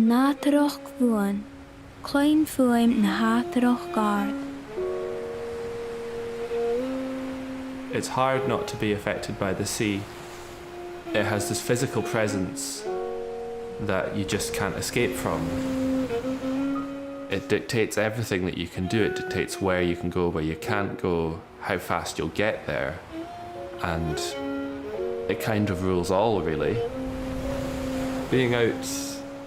nátarach bhuan, cloin fuaim na hátarach gard. It's hard not to be affected by the sea. It has this physical presence that you just can't escape from. It dictates everything that you can do. It dictates where you can go, where you can't go, how fast you'll get there. And it kind of rules all, really. Being out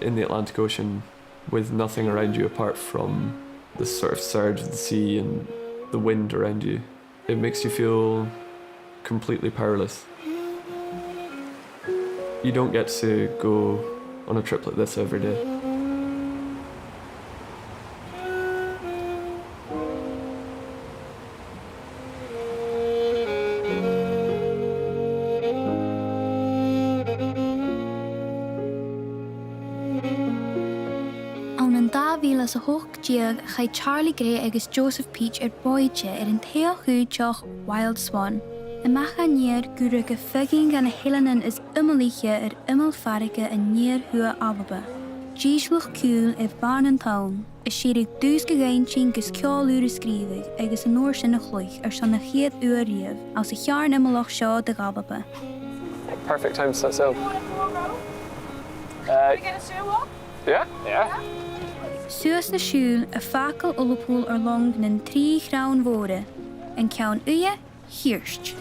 in the Atlantic Ocean with nothing around you apart from the sort of surge of the sea and the wind around you, it makes you feel completely powerless. You don't get to go on a trip like this every day. As a luchd-ciùil chaid Charlie Gray agus Joseph Peach bòidse an Dhùideach Wylde Swan. Mach neach gura go feadhainn gan h-eileannan is iomallaiche iomall-fairge neach h-Alba. Dhís luchd-ciùil bharr tonn, sireadh dùsgadh-inttinn gus ceòl sgrìobhadh agus an uairsin san na uairsin as chèarn-iomallach seo dithis. Perfect time to set sail. Can we get a steerwell? Yeah. Suas na siúil facail ulapúil long nan trí chrán mhóra, an ceann hiirst.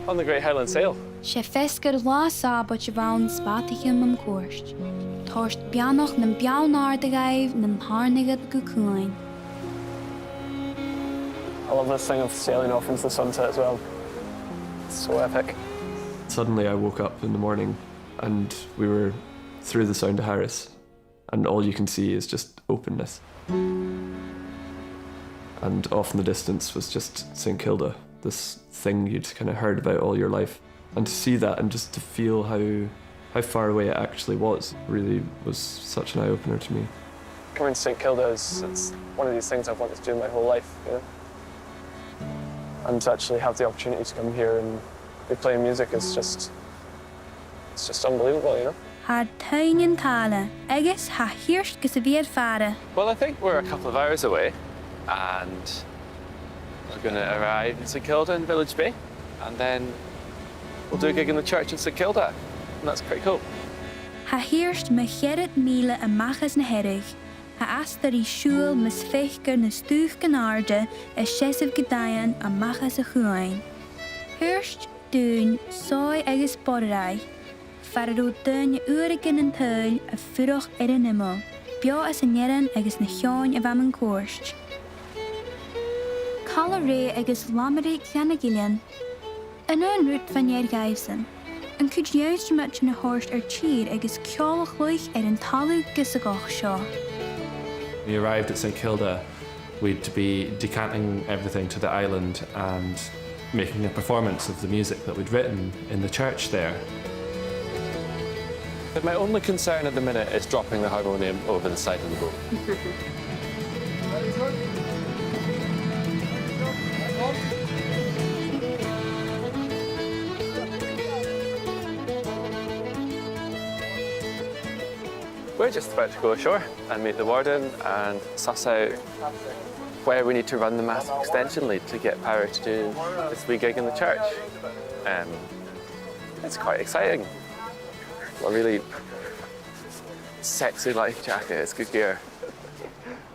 On the Great Highland Sail. Sé fescar lá sábad se bhain spátaicim am cuairst. Táist beanach nan bealnáir de gaibh nan tharnigad go cúin. I love this thing of sailing off into the sunset as well. It's so epic. Suddenly I woke up in the morning and we were through the Sound of Harris. And all you can see is just openness. And off in the distance was just St Kilda, this thing you'd kind of heard about all your life. And to see that and just to feel how far away it actually was really was such an eye-opener to me. Coming to St Kilda it's one of these things I've wanted to do my whole life, you know? And to actually have the opportunity to come here and be playing music is just, it's just unbelievable, you know? Had tonn tala, agus ha hiirst gus a bhíad fara. Well, I think we're a couple of hours away and we're going to arrive in St Kilda in Village Bay and then we'll do a gig in the church in St Kilda and that's pretty cool. Ha hiirst me chearad míle a machas na heirigh, ha astar í siúil mis feichgar na stúch ganarde sésamh gabhail a machas a chuain. Hiirst dún sói agus borrai, Farró duine uairsin an tuil a fuireach an iomall, beo as an nearan agus na cheáin bheam an cuairst. Calla ré agus lamarí cheanna gillian, an rút van gaibhsan, an cúd neamstrumat na hórst tír agus ceolach luich an talú gusagach seo. We arrived at St Kilda, we'd be decanting everything to the island and making a performance of the music that we'd written in the church there. But my only concern at the minute is dropping the harmonium over the side of the boat. We're just about to go ashore and meet the warden and suss out where we need to run the massive extension lead to get power to do this wee gig in the church. It's quite exciting. A really sexy life jacket, it's good gear.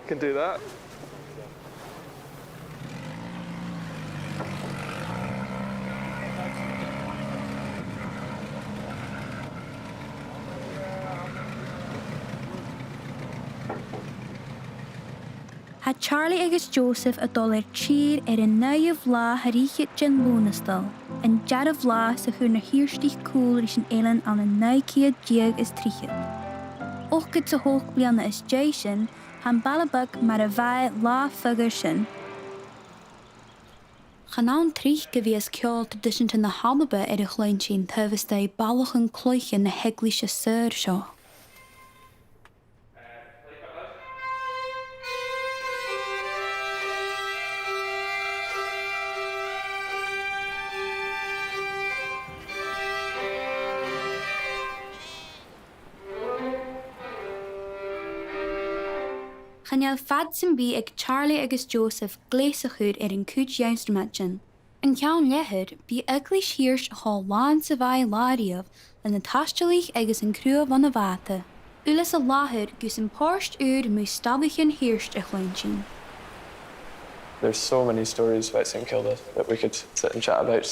Can do that. Had Charlie agus Joseph a dul tír an naamh lá haríche gin lúnastal, an deadmh lá sa chuir na hiirstí cúil rís an éileann an an 9 is tríchiad. Ochgad sa hóch bliana is déisin, han ballabug mar a bhaid lá fugar sin. Chanán trích go bhíos ceòl tradiisianta na Alba a chláin sin thuhastá ballach an cloiche na heaglise suir seo. Channeall fad san bí ag Charlie agus Joseph gléasachúd an cúd jaunstrumatsin. An ceann lethir bí eaglis hirs há lán sa bhaid láiríomh le na taistealaigh agus an cruamh an na bhata. Ulas a láthir gus an páist úr mú stablichan hirst a chláinsin. There's so many stories about St Kilda that we could sit and chat about.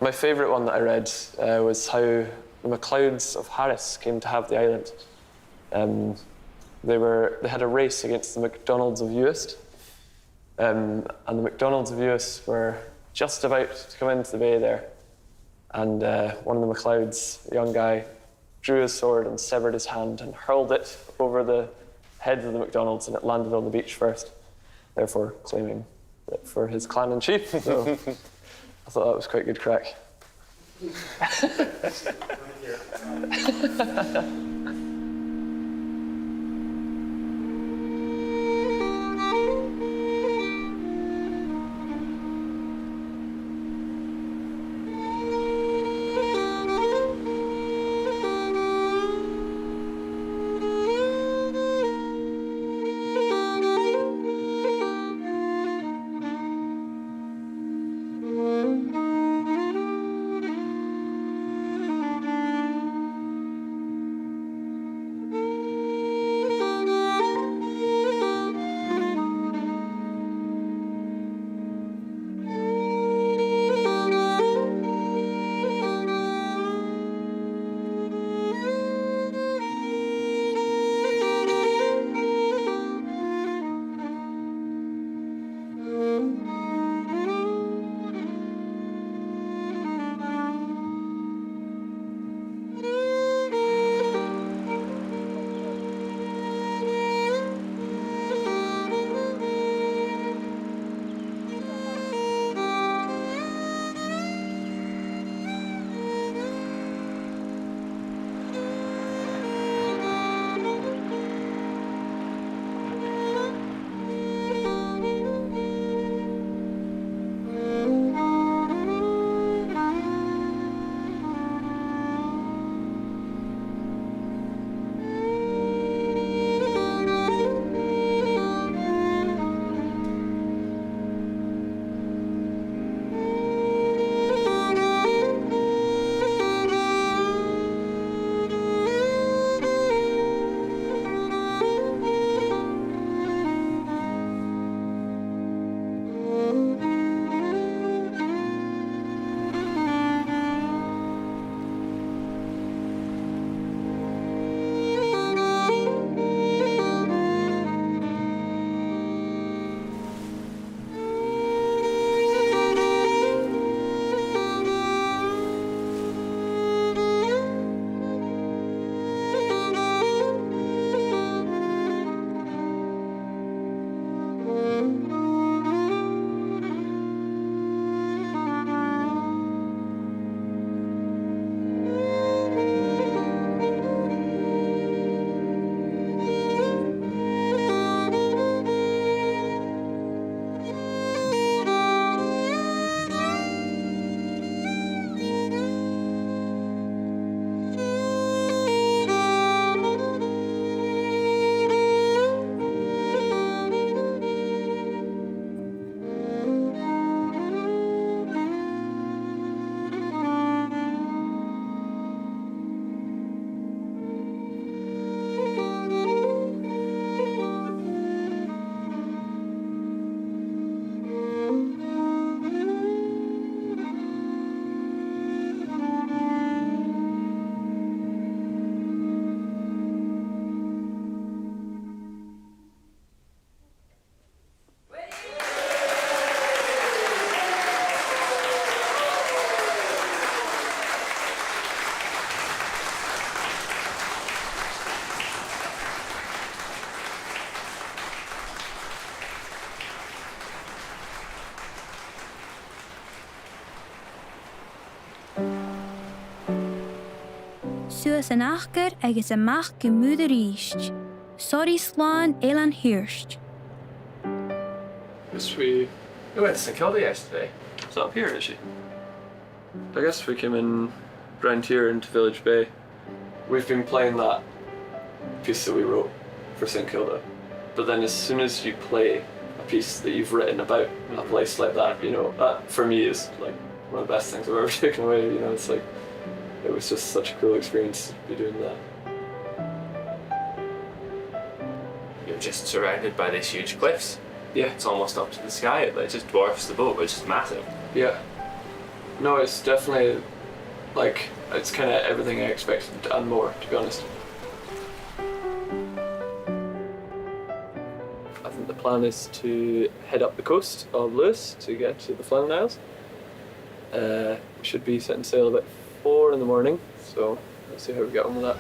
My favourite one that I read was how the Macleods of Harris came to have the island. They had a race against the MacDonalds of Uist, and the MacDonalds of Uist were just about to come into the bay there. And one of the Macleods, a young guy, drew his sword and severed his hand and hurled it over the heads of the MacDonalds, and it landed on the beach first, therefore claiming it for his clan in chief. So I thought that was quite good crack. Suas an achgar agus an mach go múd a ríist. Sorry sláán élan hirst. We went to St Kilda yesterday. It's up here, is she? I guess we came in round here into Village Bay. We've been playing that piece that we wrote for St Kilda. But then as soon as you play a piece that you've written about a place like that, you know, that for me is like one of the best things I've ever taken away. You know, it's like, it was just such a cool experience to be doing that. You're just surrounded by these huge cliffs. Yeah. It's almost up to the sky. It just dwarfs the boat, which is massive. Yeah. No, it's definitely like, it's kind of everything I expected and more, to be honest. I think the plan is to head up the coast of Lewis to get to the Flannan Isles. We should be setting sail about 4 in the morning, so let's see how we get on with that.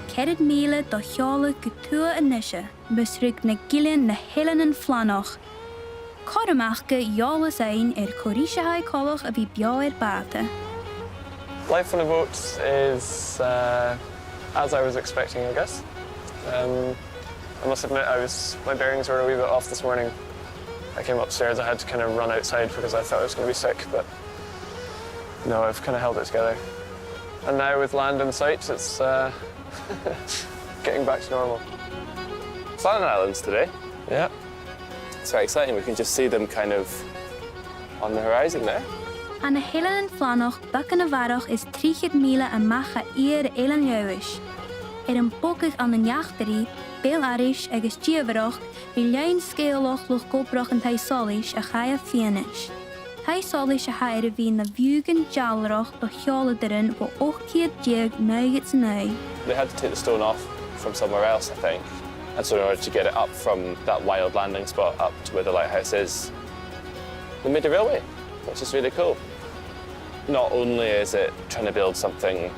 Cead míle do cheòla go tua inishe, busrug na gillian na h-eileannan Flannach. Coramach go jólas ein chorisha colach a bhí beo bata. Life on a boat is as I was expecting, I guess. I must admit, my bearings were a wee bit off this morning. I came upstairs, I had to kind of run outside because I thought I was going to be sick, but no, I've kind of held it together. And now with land in sight, it's getting back to normal. Flannan Islands today. Yeah. It's very exciting. We can just see them kind of on the horizon there. An na h-eileannan Flannach back na bharrach is 30 míle a mach a ìarr eileann. An bócach an na neachtarí, béal arish agus gabhail i lein ceòlach luch gobrach an t-soitheach a chaya feadhainn. T-soitheach a chaya bhí na bhuagan dealrach do cheòla dirin go 8 9 They had to take the stone off from somewhere else, I think. And so in order to get it up from that wild landing spot up to where the lighthouse is, they made a railway, which is really cool. Not only is it trying to build something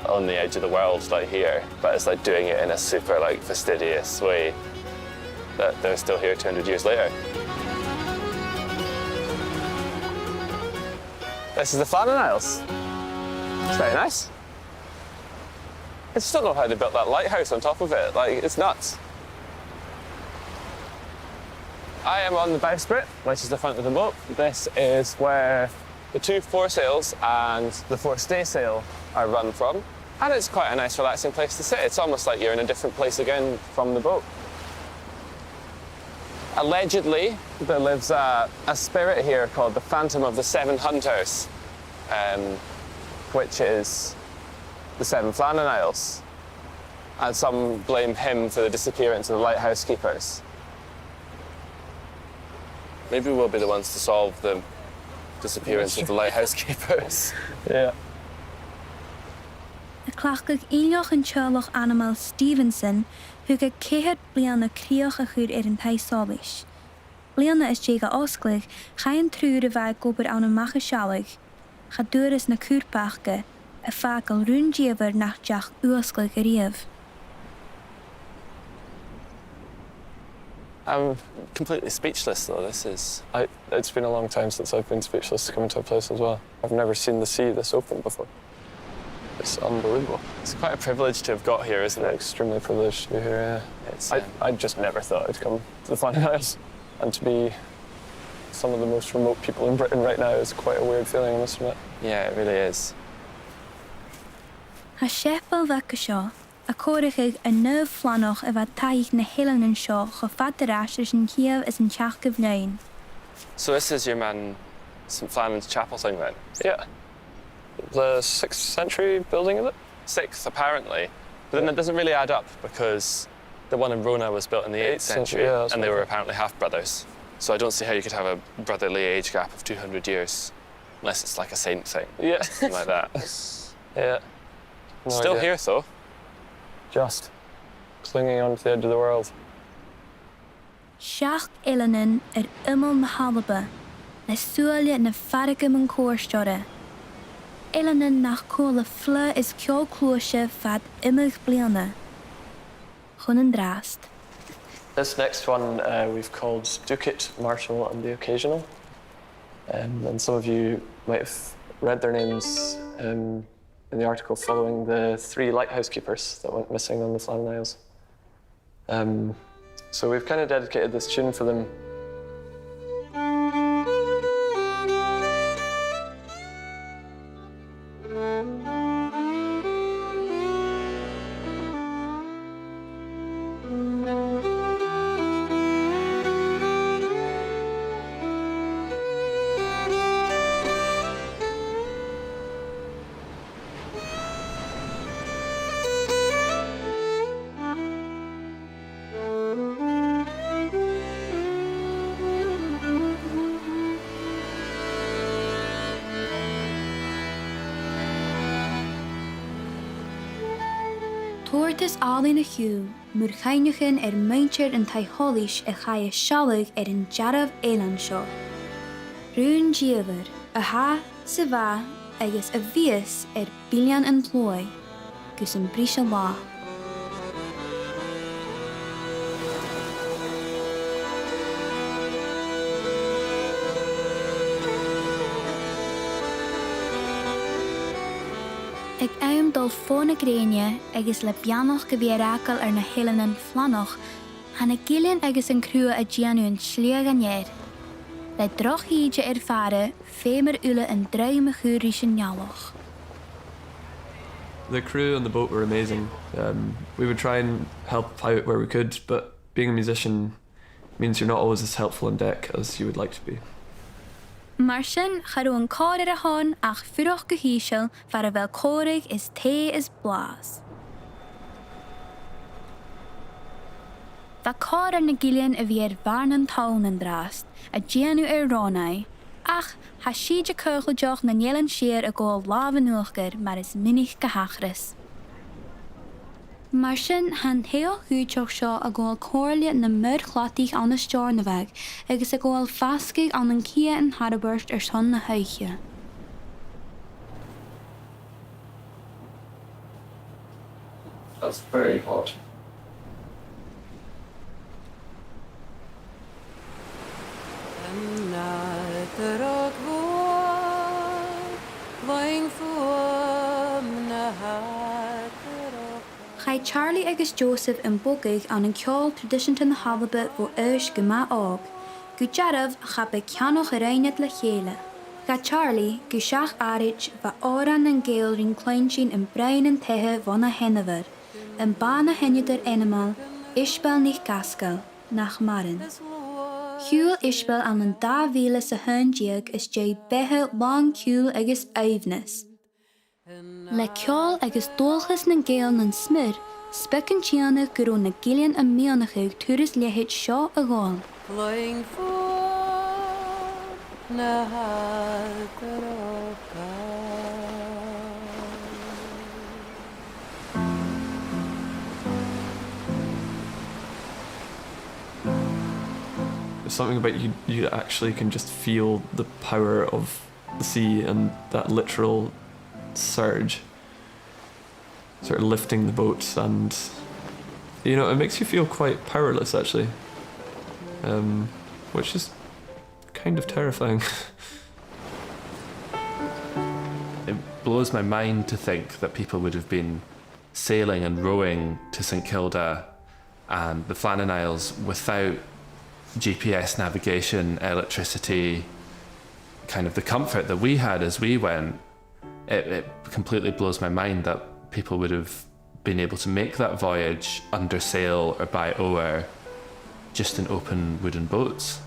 on the edge of the world like here, but it's like doing it in a super like fastidious way that they're still here 200 years later. This is the Flannan Isles. It's very nice. I just don't know how they built that lighthouse on top of it. Like, it's nuts. I am on the bowsprit, which is the front of the boat. This is where the 2 foresails and the 4 staysail are run from. And it's quite a nice, relaxing place to sit. It's almost like you're in a different place again from the boat. Allegedly, there lives a spirit here called the Phantom of the 7 Hunters, which is the 7 Flannan Isles. And some blame him for the disappearance of the lighthouse keepers. Maybe we'll be the ones to solve the disappearance of the lighthouse keepers. Yeah. A clachgach íoch an teolach animal Stevenson, who go 4 bliana críoch a chur an t-soitheach. Bliana is déga osclaich, cha an trúr a bheith gobar an an macha sealaich, cha dúras na cúrpachge, a facal rún díomhar nach deach uasclaich a riamh. I'm completely speechless, though. This is... It's been a long time since I've been speechless coming to a place as well. I've never seen the sea this open before. It's unbelievable. It's quite a privilege to have got here, isn't it? Extremely privileged to be here, yeah. It's, I just never thought I'd come to the Flannan Isles. And to be some of the most remote people in Britain right now is quite a weird feeling, I must admit. yeah, it really is. Ha séfal bhecha seo, a córaigh a nuamh Flannach a bheith taigh na h-eileannan seo go fad de ráis an chiamh is an teach go bhlein. So this is your man, St Flannan's Chapel thing, then? Yeah. The 6th century building, is it? 6th, apparently. But then it doesn't really add up, because the one in Rona was built in the 8th century, yeah, and they were apparently half-brothers. So I don't see how you could have a brotherly age gap of 200 years, unless it's like a saint thing. Yeah. Something like that. Yeah. No Still idea. here, though. Just clinging onto the edge of the world. Seach eileannan iomallaiche, na súile na farragam an cóirsteora. Eileannan nach cóla fla is ceòl clúise fad imig bliana. Chun an drast. This next one we've called Dhùideach, Marshall and the Occasional. And some of you might have read their names in the article following the 3 lighthouse keepers that went missing on the Flannan Isles. So we've kind of dedicated this tune for them. Tuairtas h-eileannan múr chainneachan maintir an taitholaís chaia sealach an dhearmh-eileann seo. Rún díobhar, ha sa bha agus bhíos bílean an plói, gus an bríse lá. Ag aim dul fóna gréine agus le beanach go bhí arácail na h-eileannan flanach, hana Gaelian agus an crua a déanún slíoga an-iarr. Le droch híide feadhainn, fémar ula an dreimachú rís an neallach. The crew on the boat were amazing. We would try and help out where we could, but being a musician means you're not always as helpful on deck as you would like to be. Mar sin charú an cáir a hán ach fuireach go híseal fear a bheith córaigh is té is blás. Tá cáir na Gaelian a bhí bharr an tonn an drast, a déanú Ránaí, ach ha siad cóchaideach na ngealann siar a ggóil lábhan nuachgar mar is minic go hachras. Mar sin han théoch gúteach seo a ggóil cóirle na mur chlátaigh an na stearnabhag agus a ggóil fascaigh an an cia an Haraburt son na haiche. That's very hot. Chai Charlie agus Joseph an bogaigh an ceòl tradiisianta na Halba ó go maith ág, go dearmh chabe ceannach a réinead le chéile. Ga Charlie go seach áirit bha áran an géal rin cloin sin an brein an tethe bhana hennever, an bána henneidir iomall, ispel nicht gascail, nach marin. Ciùil ispel an 2011 is dé bethe luchd-ciùil agus éimhneas. Le ceòl agus dulchas na géal nan smir, specin tíanna gur na Gaelian a mianachuig turas lehéid seo a gáil. There's something about you actually can just feel the power of the sea and that literal surge sort of lifting the boats, and you know, it makes you feel quite powerless actually, which is kind of terrifying. It blows my mind to think that people would have been sailing and rowing to St Kilda and the Flannan Isles without GPS navigation, electricity, kind of the comfort that we had as we went. It completely blows my mind that people would have been able to make that voyage under sail or by oar, just in open wooden boats.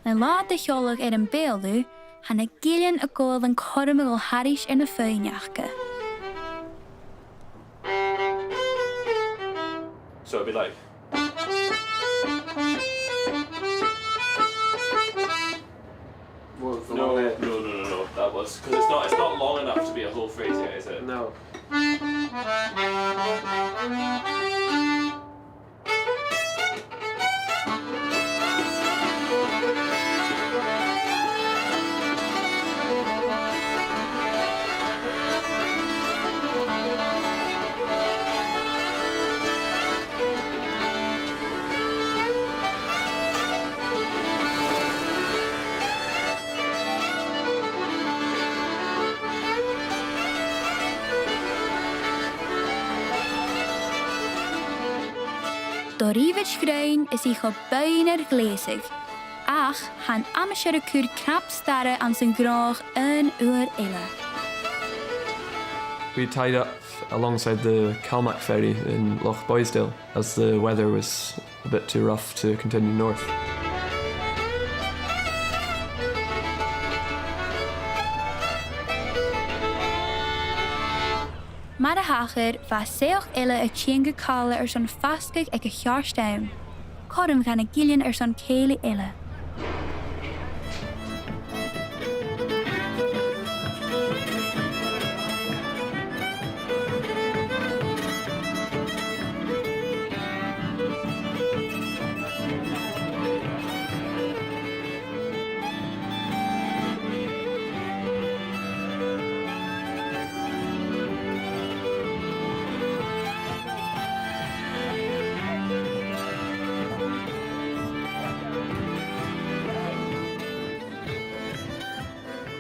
Na lá de cheolach an béalú, hana Gaelian a ggóil an cormagil haris na féineachcha. So it'd be like... No. That was because it's not long enough to be a whole phrase yet, is it? No. Dhùideach Wylde is go bainar gléasig, ach han Hamish a cúr crap starre an san grách an uairsin. We tied up alongside the ferry in Loch-Boisdale as the weather was a bit too rough to continue north. Mar a hachar bha seoch ile a chéan go cála son fascaigh ag a chearstein. Corm gan a Gaelian son céile ile.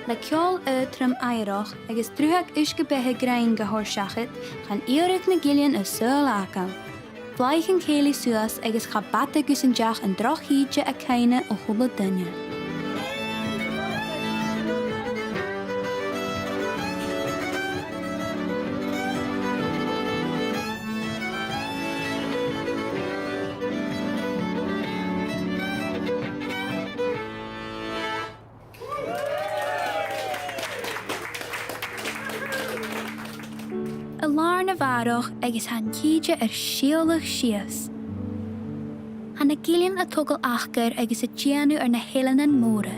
Le ceòl trom iarrach agus drúideach dùsgadh-inttinn grain go thorseachad chan iarrach na Gaelian is súil acan. Bhlaich an chéile suas agus chabata agus an deach an drochíide a chéine ó thula duine. A lár na bharach agus han cíide sireadh sios. Han na Gaelian a tugal achgar agus a déanú na h-eileannan móra.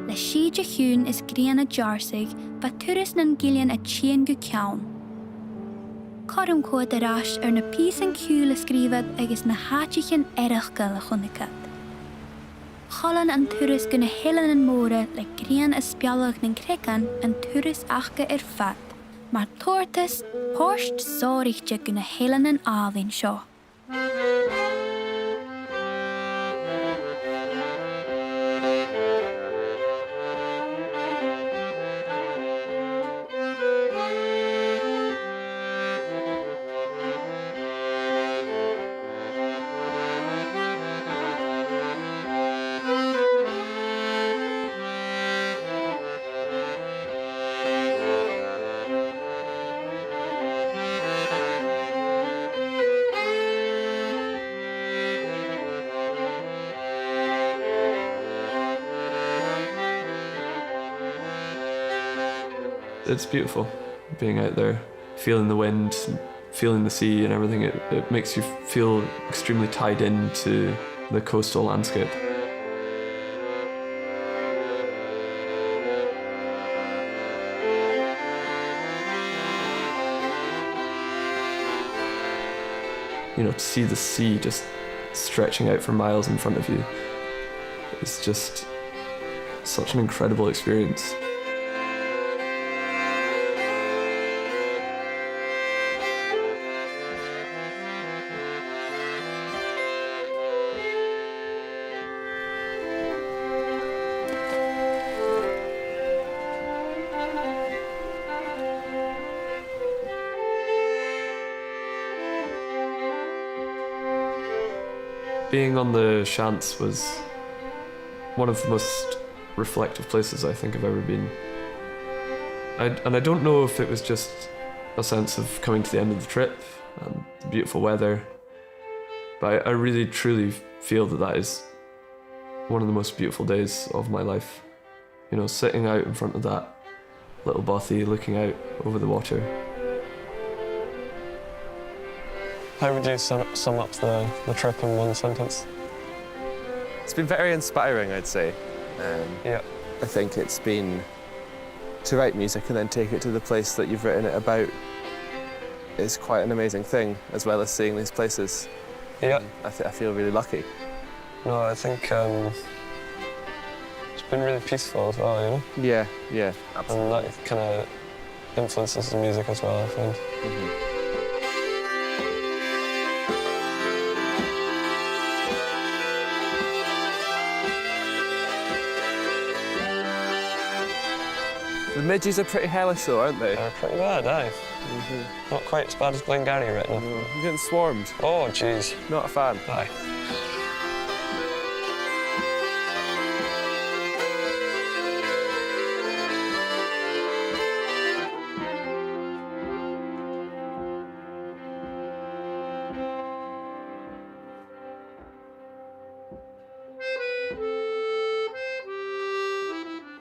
Le siide chiún is gríanna dearsaigh ba turas na Gaelian a tían go ceann. Corm cód arás na pís an ciùil a sgrìobhadh agus na háitichen erachgal a chunacad. Chalan an turas go na h-eileannan móra le grían a spialach na crecan an turas achga fat. Maar tortas post zorigte go na h-eileannan ábhainn seo. It's beautiful being out there, feeling the wind, feeling the sea and everything. It makes you feel extremely tied into the coastal landscape. You know, to see the sea just stretching out for miles in front of you is just such an incredible experience. Being on the Shants was one of the most reflective places I think I've ever been. And I don't know if it was just a sense of coming to the end of the trip and the beautiful weather, but I really truly feel that is one of the most beautiful days of my life. You know, sitting out in front of that little bothy, looking out over the water. How would you sum up the trip in one sentence? It's been very inspiring, I'd say. Yeah. I think it's been to write music and then take it to the place that you've written it about is quite an amazing thing, as well as seeing these places. Yeah. I feel really lucky. No, I think it's been really peaceful as well, you know? Yeah, absolutely. And that kind of influences the music as well, I find. Mm-hmm. The midges are pretty hellish though, aren't they? They're pretty bad, aye. Mm-hmm. Not quite as bad as Glengarry right now. No, I'm getting swarmed. Oh, jeez. Not a fan. Aye.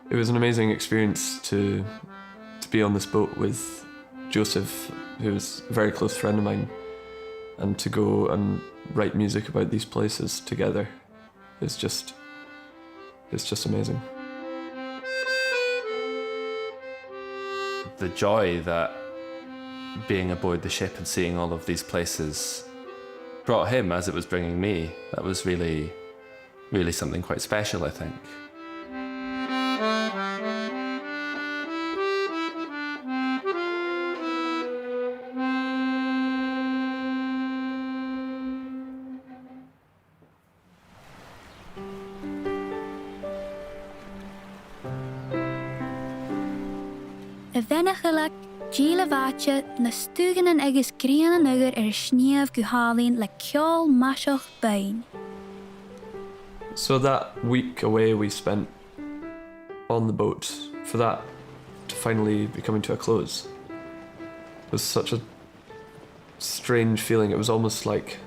It was an amazing experience to be on this boat with Joseph, who was a very close friend of mine, and to go and write music about these places together. It's just amazing. The joy that being aboard the ship and seeing all of these places brought him as it was bringing me, that was really, really something quite special, I think. bhenachach díolabhaiche na stúganan agus gríanan ugair sníomh go hálainn le ceòl maisach beinn. So that week away we spent on the boat, for that to finally be coming to a close, was such a strange feeling. It was almost like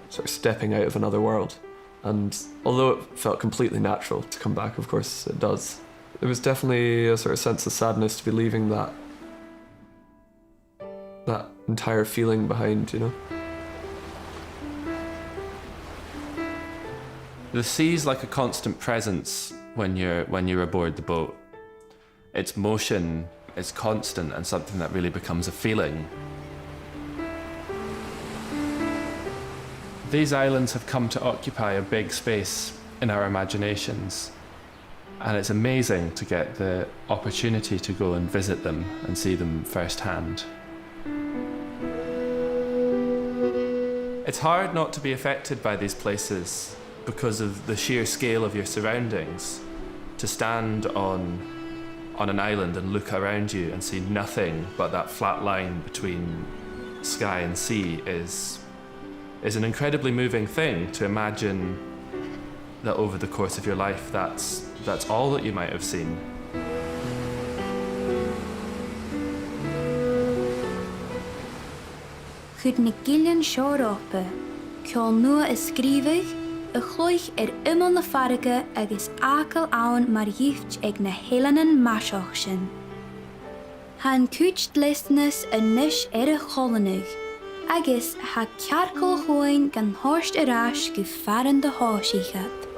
sort of stepping out of another world. And although it felt completely natural to come back, of course it does, it was definitely a sort of sense of sadness to be leaving that entire feeling behind, you know? The sea's like a constant presence when you're aboard the boat. Its motion is constant and something that really becomes a feeling. These islands have come to occupy a big space in our imaginations, and it's amazing to get the opportunity to go and visit them and see them firsthand. It's hard not to be affected by these places because of the sheer scale of your surroundings. To stand on an island and look around you and see nothing but that flat line between sky and sea is an incredibly moving thing. To imagine that over the course of your life that's all that you might have seen. Chud na gillian seorápa, ceòl nua sgrìobhadh, a chloich iomallaiche agus acail ann mar dhift ag na h-eileannan maisach sin. Han cúid listnas a niis a cholanach, agus ha cearcail chuain gan tháist arás go feadhainn de háisiíchead.